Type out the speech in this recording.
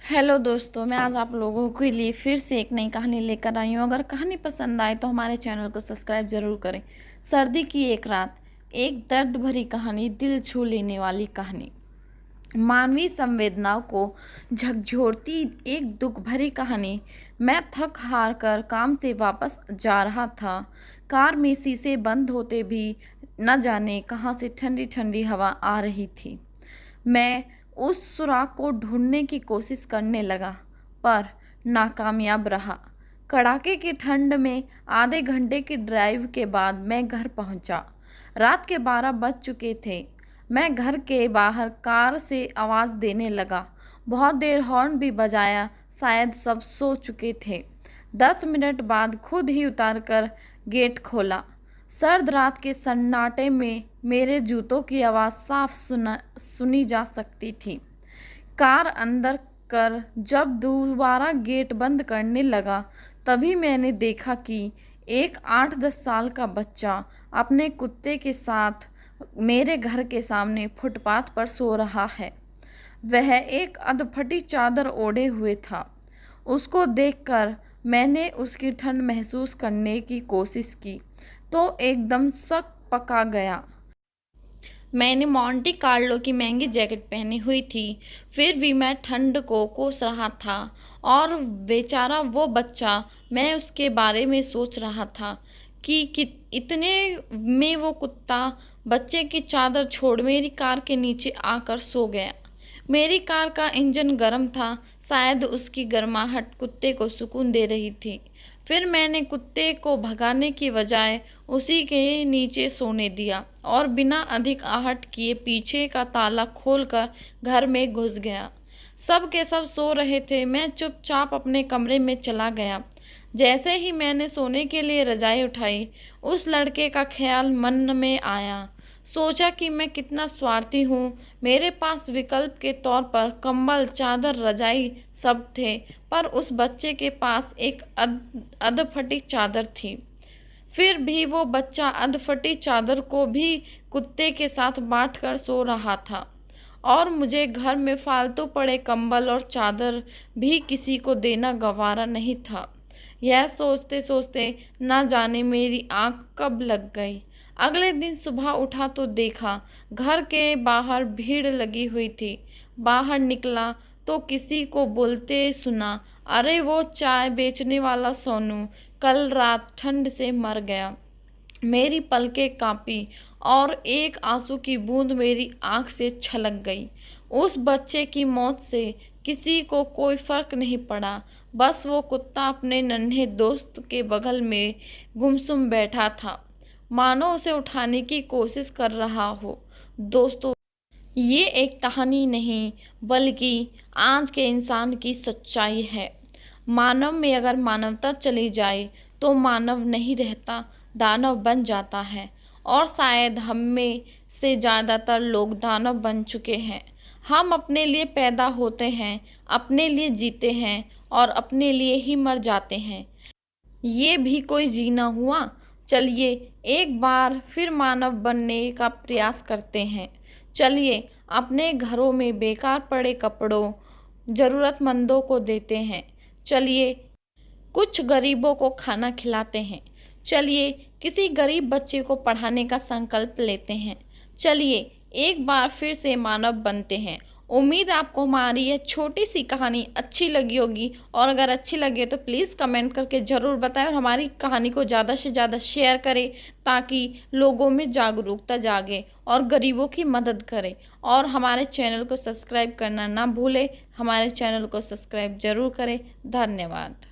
Hello दोस्तों, मैं आज आप लोगों के लिए फिर से एक नई कहानी लेकर आई हूँ। अगर कहानी पसंद आए तो हमारे चैनल को सब्सक्राइब ज़रूर करें। सर्दी की एक रात, एक दर्द भरी कहानी, दिल छू लेने वाली कहानी, मानवीय संवेदनाओं को झकझोरती एक दुख भरी कहानी। मैं थक हार कर काम से वापस जा रहा था। कार में शीशे बंद होते भी न जाने कहाँ से ठंडी ठंडी हवा आ रही थी। मैं उस सुराग को ढूंढने की कोशिश करने लगा, पर नाकामयाब रहा। कड़ाके की ठंड में आधे घंटे की ड्राइव के बाद मैं घर पहुंचा। रात के 12 बज चुके थे। मैं घर के बाहर कार से आवाज़ देने लगा। बहुत देर हॉर्न भी बजाया, शायद सब सो चुके थे। 10 मिनट बाद खुद ही उतारकर गेट खोला। सर्द रात के सन्नाटे में मेरे जूतों की आवाज़ साफ सुनी जा सकती थी। कार अंदर कर जब दोबारा गेट बंद करने लगा, तभी मैंने देखा कि एक 8-10 साल का बच्चा अपने कुत्ते के साथ मेरे घर के सामने फुटपाथ पर सो रहा है। वह एक अधफटी चादर ओढ़े हुए था। उसको देखकर मैंने उसकी ठंड महसूस करने की कोशिश की तो एकदम शक पका गया। मैंने मोंटे कार्लो की महंगी जैकेट पहनी हुई थी, फिर भी मैं ठंड को कोस रहा था। और बेचारा वो बच्चा, मैं उसके बारे में सोच रहा था कि इतने में वो कुत्ता बच्चे की चादर छोड़ मेरी कार के नीचे आकर सो गया। मेरी कार का इंजन गर्म था, शायद उसकी गर्माहट कुत्ते को सुकून दे रही थी। फिर मैंने कुत्ते को भगाने की बजाय उसी के नीचे सोने दिया और बिना अधिक आहट किए पीछे का ताला खोलकर घर में घुस गया। सब के सब सो रहे थे। मैं चुपचाप अपने कमरे में चला गया। जैसे ही मैंने सोने के लिए रजाई उठाई, उस लड़के का ख्याल मन में आया। सोचा कि मैं कितना स्वार्थी हूँ। मेरे पास विकल्प के तौर पर कंबल, चादर, रजाई सब थे, पर उस बच्चे के पास एक अधफटी चादर थी। फिर भी वो बच्चा अधफटी चादर को भी कुत्ते के साथ बांटकर सो रहा था, और मुझे घर में फालतू पड़े कंबल और चादर भी किसी को देना गवारा नहीं था। यह सोचते सोचते न जाने मेरी आंख कब लग गई। अगले दिन सुबह उठा तो देखा घर के बाहर भीड़ लगी हुई थी। बाहर निकला तो किसी को बोलते सुना, अरे वो चाय बेचने वाला सोनू कल रात ठंड से मर गया। मेरी पलकें कांपी और एक आंसू की बूंद मेरी आंख से छलक गई। उस बच्चे की मौत से किसी को कोई फर्क नहीं पड़ा। बस वो कुत्ता अपने नन्हे दोस्त के बगल में गुमसुम बैठा था, मानो उसे उठाने की कोशिश कर रहा हो। दोस्तों, ये एक कहानी नहीं, बल्कि आज के इंसान की सच्चाई है। मानव में अगर मानवता चली जाए तो मानव नहीं रहता, दानव बन जाता है। और शायद हम में से ज़्यादातर लोग दानव बन चुके हैं। हम अपने लिए पैदा होते हैं, अपने लिए जीते हैं और अपने लिए ही मर जाते हैं। ये भी कोई जीना हुआ? चलिए एक बार फिर मानव बनने का प्रयास करते हैं। चलिए अपने घरों में बेकार पड़े कपड़ों ज़रूरतमंदों को देते हैं। चलिए कुछ गरीबों को खाना खिलाते हैं। चलिए किसी गरीब बच्चे को पढ़ाने का संकल्प लेते हैं। चलिए एक बार फिर से मानव बनते हैं। उम्मीद आपको हमारी यह छोटी सी कहानी अच्छी लगी होगी, और अगर अच्छी लगे तो प्लीज़ कमेंट करके ज़रूर बताएं और हमारी कहानी को ज़्यादा से ज़्यादा शेयर करें, ताकि लोगों में जागरूकता जागे और गरीबों की मदद करें। और हमारे चैनल को सब्सक्राइब करना ना भूलें। हमारे चैनल को सब्सक्राइब ज़रूर करें। धन्यवाद।